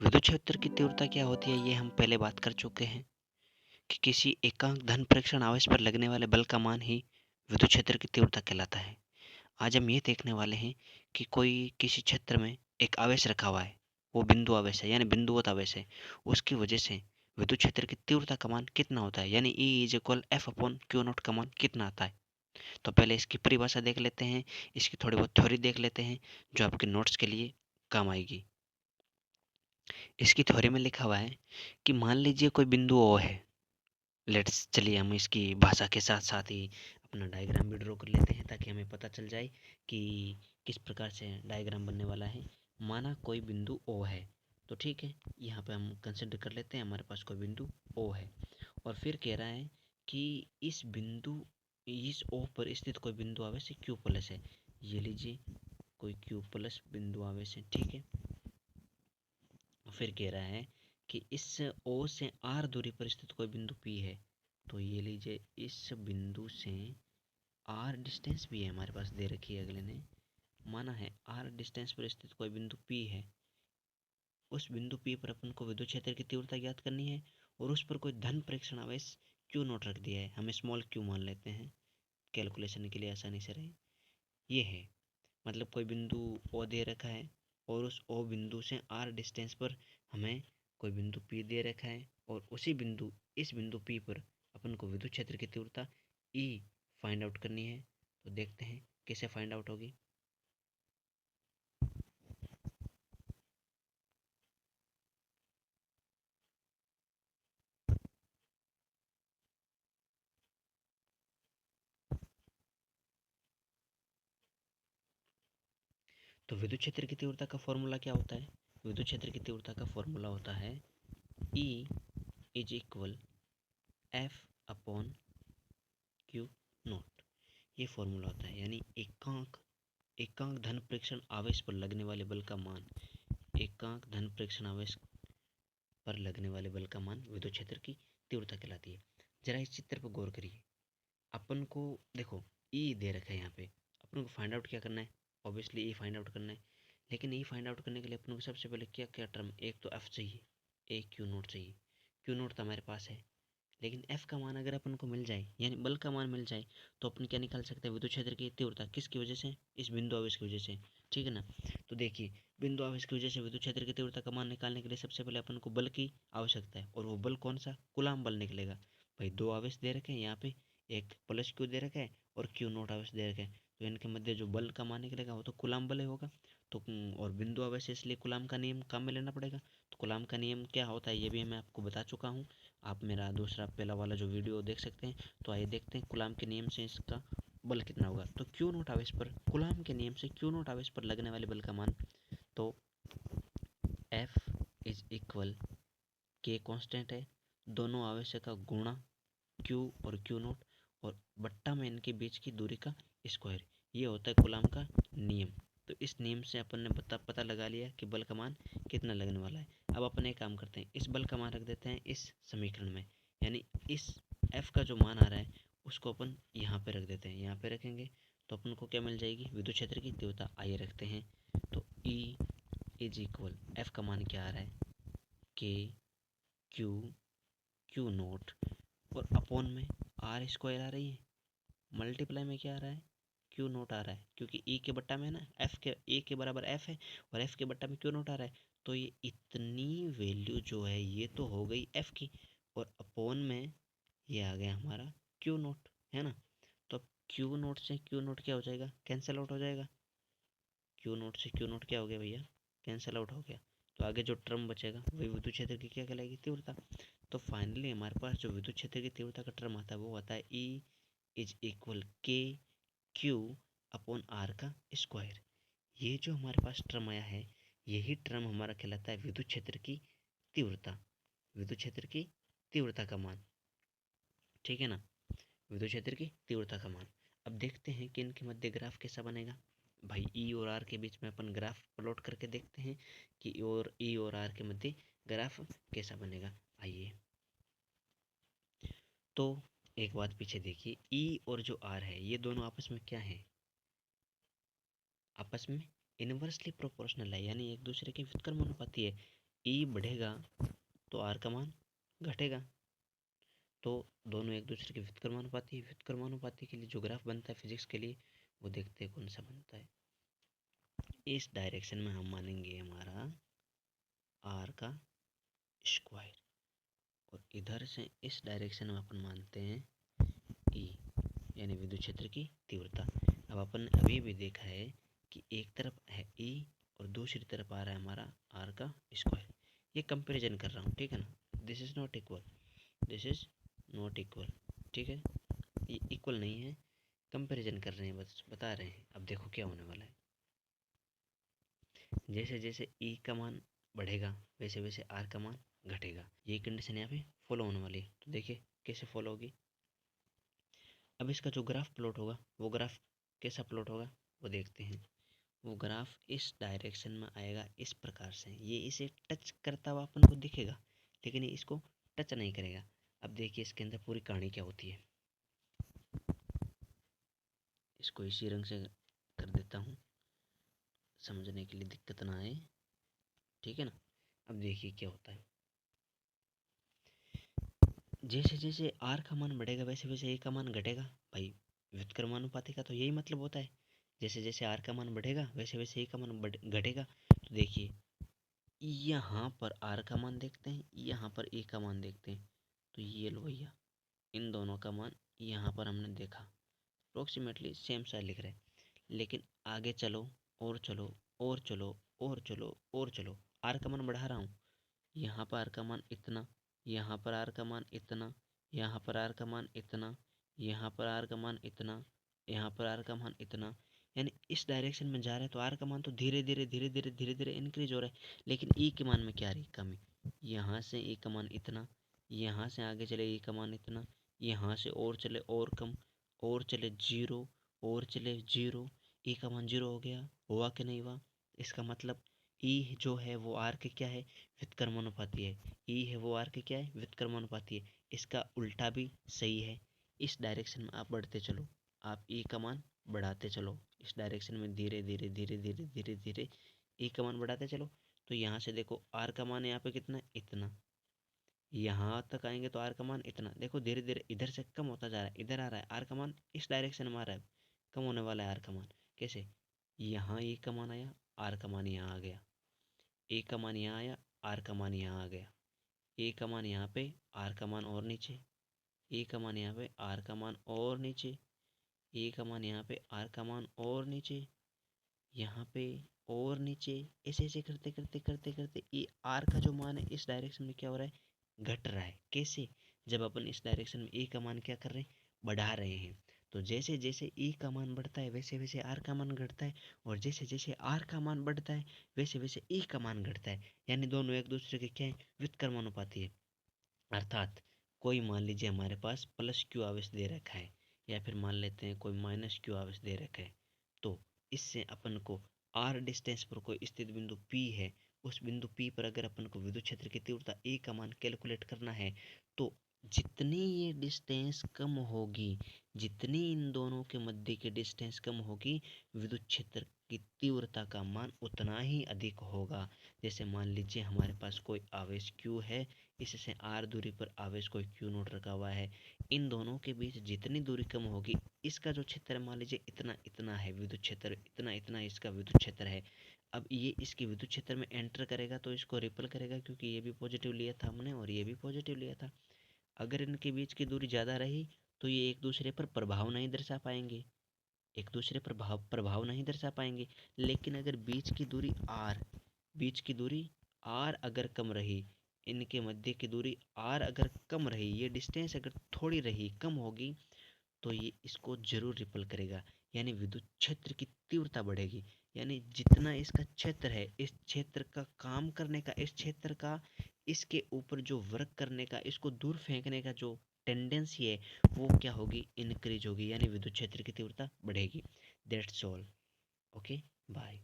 विद्युत क्षेत्र की तीव्रता क्या होती है ये हम पहले बात कर चुके हैं कि किसी एकांक धन प्रेक्षण आवेश पर लगने वाले बल का मान ही विद्युत क्षेत्र की तीव्रता कहलाता है। आज हम ये देखने वाले हैं कि कोई किसी क्षेत्र में एक आवेश रखा हुआ है, वो बिंदु आवेश है यानी बिंदुवत आवेश है। उसकी वजह से विद्युत क्षेत्र की तीव्रता का मान कितना होता है यानी E = F/Q0 का मान कितना आता है। तो पहले इसकी परिभाषा देख लेते हैं, इसकी थोड़ी बहुत थ्योरी देख लेते हैं जो आपके नोट्स के लिए काम आएगी। इसकी थ्योरी में लिखा हुआ है कि मान लीजिए कोई बिंदु ओ है। लेट्स चलिए हम इसकी भाषा के साथ साथ ही अपना डायग्राम भी ड्रॉ कर लेते हैं ताकि हमें पता चल जाए कि किस प्रकार से डायग्राम बनने वाला है। माना कोई बिंदु ओ है, तो ठीक है, यहाँ पे हम कंसिडर कर लेते हैं हमारे पास कोई बिंदु ओ है और फिर कह रहा है कि इस ओ पर स्थित कोई बिंदु आवेश क्यू प्लस है। ये लीजिए कोई क्यू प्लस बिंदु आवेश है, ठीक है। फिर कह रहा है कि इस ओ से आर दूरी पर स्थित कोई बिंदु पी है। तो ये लीजिए इस बिंदु से आर डिस्टेंस भी है, हमारे पास दे रखी है अगले ने। माना है आर डिस्टेंस पर स्थित कोई बिंदु पी है। उस बिंदु पी पर अपन को विद्युत क्षेत्र की तीव्रता ज्ञात करनी है और उस पर कोई धन प्रेक्षण आवेश क्यू नोट रख दिया है, हम स्मॉल क्यू मान लेते हैं कैलकुलेशन के लिए आसानी से रहे। ये है मतलब कोई बिंदु ओ दे रखा है और उस ओ बिंदु से आर डिस्टेंस पर हमें कोई बिंदु पी दे रखा है और उसी बिंदु इस बिंदु पी पर अपन को विद्युत क्षेत्र की तीव्रता ई फाइंड आउट करनी है। तो देखते हैं कैसे फाइंड आउट होगी। तो विद्युत क्षेत्र की तीव्रता का फॉर्मूला क्या होता है? विद्युत क्षेत्र की तीव्रता का फॉर्मूला होता है E = F/Q0। ये फॉर्मूला होता है यानी एकांक धन प्रेक्षण आवेश पर लगने वाले बल का मान, एकांक धन प्रेक्षण आवेश पर लगने वाले बल का मान विद्युत क्षेत्र की तीव्रता कहलाती है। जरा इस चित्र पर गौर करिए। अपन को देखो ई दे रखा है, यहाँ पे अपन को फाइंड आउट क्या करना है, ऑब्वियसली ई फाइंड आउट करना है। लेकिन ई फाइंड आउट करने के लिए अपन को सबसे पहले क्या क्या टर्म, एक तो एफ चाहिए, एक क्यू नोट चाहिए। क्यू नोट तो हमारे पास है, लेकिन एफ का मान अगर अपन को मिल जाए यानी बल का मान मिल जाए तो अपन क्या निकाल सकते हैं, विद्युत क्षेत्र की तीव्रता किसकी वजह से, इस बिंदु आवेश की वजह से, ठीक है ना। तो देखिए बिंदु आवेश की वजह से विद्युत क्षेत्र की तीव्रता का मान निकालने के लिए सबसे पहले अपन को बल की आवश्यकता है और वो बल कौन सा, कूलाम बल निकलेगा। भाई दो आवेश दे रखे हैं यहाँ पे, एक प्लस क्यू दे रखा है और क्यू नोट आवेश दे रखे हैं, तो इनके मध्य जो बल का मान निकलेगा वो तो कूलाम बल होगा। तो और बिंदु आवेश है इसलिए कूलाम का नियम काम में लेना पड़ेगा। तो कूलाम का नियम क्या होता है ये भी मैं आपको बता चुका हूँ, आप मेरा दूसरा पहला वाला जो वीडियो देख सकते हैं। तो आइए देखते हैं कूलाम के नियम से इसका बल कितना होगा। तो क्यू नोट आवेश पर, कूलाम के नियम से क्यू नोट आवेश पर लगने वाले बल का मान, तो F K कांस्टेंट है, दोनों आवेश का गुणा Q और Q नोट और बट्टा में इनके बीच की दूरी का स्क्वायर, ये होता है कूलाम का नियम। तो इस नियम से अपन ने पता लगा लिया कि बल का मान कितना लगने वाला है। अब अपन एक काम करते हैं, इस बल का मान रख देते हैं इस समीकरण में, यानी इस F का जो मान आ रहा है उसको अपन यहाँ पे रख देते हैं। यहाँ पे रखेंगे तो अपन को क्या मिल जाएगी, विद्युत क्षेत्र की तीव्रता। आइए रखते हैं, तो F का मान क्या आ रहा है, K Q नोट और अपॉन में आर स्क्वायर आ रही है, मल्टीप्लाई में क्या आ रहा है, क्यू नोट आ रहा है, क्योंकि ई के बट्टा में ना एफ के, ए के बराबर एफ है और एफ के बट्टा में क्यू नोट आ रहा है। तो ये इतनी वैल्यू जो है ये तो हो गई एफ की और अपॉन में ये आ गया हमारा क्यू नोट, है ना। तो अब क्यू नोट से क्यू नोट क्या हो जाएगा, कैंसिल आउट हो जाएगा। क्यू नोट से क्यू नोट क्या हो गया भैया, कैंसिल आउट हो गया। तो आगे जो टर्म बचेगा वही विद्युत क्षेत्र की क्या कहलाएगी, तीव्रता। तो फाइनली हमारे पास जो विद्युत क्षेत्र की तीव्रता का टर्म आता है वो आता है E = KQ/R का स्क्वायर। ये जो हमारे पास टर्म आया है यही टर्म हमारा कहलाता है विद्युत क्षेत्र की तीव्रता, विद्युत क्षेत्र की तीव्रता का मान, ठीक है ना, विद्युत क्षेत्र की तीव्रता का मान। अब देखते हैं कि इनके मध्य ग्राफ कैसा बनेगा। भाई ई और आर के बीच में अपन ग्राफ प्लॉट करके देखते हैं कि ई और आर के मध्य ग्राफ कैसा बनेगा। आइए, तो एक बात पीछे देखिए, ई और जो आर है ये दोनों आपस में क्या है, आपस में इनवर्सली प्रोपोर्शनल है, यानी एक दूसरे के व्युत्क्रमानुपाती है। ई बढ़ेगा तो आर का मान घटेगा। तो दोनों एक दूसरे के व्युत्क्रमानुपाती है। व्युत्क्रमानुपाती के लिए जो ग्राफ बनता है फिजिक्स के लिए, वो देखते हैं कौन सा बनता है। इस डायरेक्शन में हम मानेंगे हमारा आर का स्क्वायर, और इधर से इस डायरेक्शन में अपन मानते हैं ई, यानी विद्युत क्षेत्र की तीव्रता। अब अपन ने अभी भी देखा है कि एक तरफ है ई और दूसरी तरफ आ रहा है हमारा आर का स्क्वायर। ये कंपैरिजन कर रहा हूँ, ठीक है ना। This is not equal, this is not equal, ठीक है। ये इक्वल नहीं है, कंपैरिजन कर रहे हैं, बस बता रहे हैं। अब देखो क्या होने वाला है। जैसे जैसे ई का मान बढ़ेगा वैसे वैसे आर का मान घटेगा। ये कंडीशन यहाँ पे फॉलो होने वाली है। तो देखिए कैसे फॉलो होगी। अब इसका जो ग्राफ प्लॉट होगा, वो ग्राफ कैसा प्लॉट होगा वो देखते हैं। वो ग्राफ इस डायरेक्शन में आएगा इस प्रकार से। ये इसे टच करता हुआ अपन को दिखेगा, लेकिन ये इसको टच नहीं करेगा। अब देखिए इसके अंदर पूरी कहानी क्या होती है। इसको इसी रंग से कर देता हूँ समझने के लिए दिक्कत ना आए, ठीक है ना। अब देखिए क्या होता है। जैसे जैसे आर का मान बढ़ेगा वैसे वैसे ए का मान घटेगा। भाई व्युत्क्रमानुपाती का तो यही मतलब होता है। जैसे जैसे आर का मान बढ़ेगा वैसे वैसे ए का मान घटेगा। तो देखिए यहाँ पर आर का मान देखते हैं, यहाँ पर ए का मान देखते हैं। तो ये लो भैया, इन दोनों का मान यहाँ पर हमने देखा, अप्रोक्सीमेटली सेम सा लिख रहे हैं। लेकिन आगे चलो और चलो और चलो और चलो और चलो, आर का मान बढ़ा रहा हूँ। यहाँ पर आर का मान इतना, यहाँ पर आर का मान इतना, यहाँ पर आर का मान इतना, यहाँ पर आर का मान इतना, यहाँ पर आर का मान इतना। यानी इस डायरेक्शन में जा रहे हैं तो आर का मान तो धीरे धीरे धीरे धीरे धीरे धीरे इंक्रीज हो रहा है। लेकिन ई के मान में क्या रही कमी। यहाँ से ई का मान इतना, यहाँ से आगे चले ई का मान इतना, यहाँ से और चले और कम, और चले जीरो, और चले जीरो, ई का मान जीरो हो गया। हुआ कि नहीं हुआ। इसका मतलब ई जो है वो आर के क्या है, व्युत्क्रमानुपाती है। ई है वो आर के क्या है, व्युत्क्रमानुपाती है। इसका उल्टा भी सही है। इस डायरेक्शन में आप बढ़ते चलो, आप ई का मान बढ़ाते चलो। इस डायरेक्शन में धीरे धीरे धीरे धीरे धीरे धीरे ई का मान बढ़ाते चलो। तो यहाँ से देखो आर का मान यहाँ पे कितना है, इतना। यहाँ तक आएंगे तो आर का मान इतना। देखो धीरे धीरे इधर से कम होता जा रहा है, इधर आ रहा है आर का मान, इस डायरेक्शन में आ रहा है, कम होने वाला है आर का मान। कैसे, यहाँ ई का मान आया, आर का मान यहाँ आ गया, ए का मान यहाँ आया, आर का मान यहाँ आ गया, ए का मान यहाँ पे, आर का मान और नीचे, ए का मान यहाँ पे, आर का मान और नीचे, ए का मान यहाँ पे, आर का मान और नीचे, यहाँ पे और नीचे। ऐसे ऐसे करते करते करते करते ये आर का जो मान है इस डायरेक्शन में क्या हो रहा है, घट रहा है। कैसे, जब अपन इस डायरेक्शन में ए का मान क्या कर रहे हैं, बढ़ा रहे हैं। तो जैसे जैसे ए का मान बढ़ता है वैसे वैसे आर का मान घटता है, और जैसे जैसे आर का मान बढ़ता है वैसे वैसे ए का मान घटता है। यानी दोनों एक दूसरे के क्या है, व्युत्क्रमानुपाती है। अर्थात कोई मान लीजिए हमारे पास प्लस क्यू आवेश दे रखा है, या फिर मान लेते हैं कोई माइनस क्यू आवेश दे रखा है। तो इससे अपन को आर डिस्टेंस पर कोई स्थित बिंदु पी है, उस बिंदु पी पर अगर अपन को विद्युत क्षेत्र की तीव्रता ए का मान कैलकुलेट करना है, तो जितनी ये डिस्टेंस कम होगी, जितनी इन दोनों के मध्य की डिस्टेंस कम होगी, विद्युत क्षेत्र की तीव्रता का मान उतना ही अधिक होगा। जैसे मान लीजिए हमारे पास कोई आवेश क्यू है, इससे आर दूरी पर आवेश कोई क्यू नोट रखा हुआ है। इन दोनों के बीच जितनी दूरी कम होगी, इसका जो क्षेत्र मान लीजिए इतना इतना है विद्युत क्षेत्र, इतना इतना इसका विद्युत क्षेत्र है। अब ये इसके विद्युत क्षेत्र में एंटर करेगा तो इसको रिपल करेगा, क्योंकि ये भी पॉजिटिव लिया था हमने और ये भी पॉजिटिव लिया था। अगर इनके बीच की दूरी ज़्यादा रही तो ये एक दूसरे पर प्रभाव नहीं दर्शा पाएंगे, एक दूसरे पर प्रभाव नहीं दर्शा पाएंगे। लेकिन अगर बीच की दूरी आर, बीच की दूरी आर अगर कम रही, इनके मध्य की दूरी आर अगर कम रही, ये डिस्टेंस अगर थोड़ी रही, कम होगी, तो ये इसको जरूर रिपल करेगा। यानी विद्युत क्षेत्र की तीव्रता बढ़ेगी। यानी जितना इसका क्षेत्र है, इस क्षेत्र का काम करने का, इस क्षेत्र का इसके ऊपर जो वर्क करने का, इसको दूर फेंकने का जो टेंडेंसी है, वो क्या होगी, इनक्रीज होगी। यानी विद्युत क्षेत्र की तीव्रता बढ़ेगी। That's all. Okay, bye.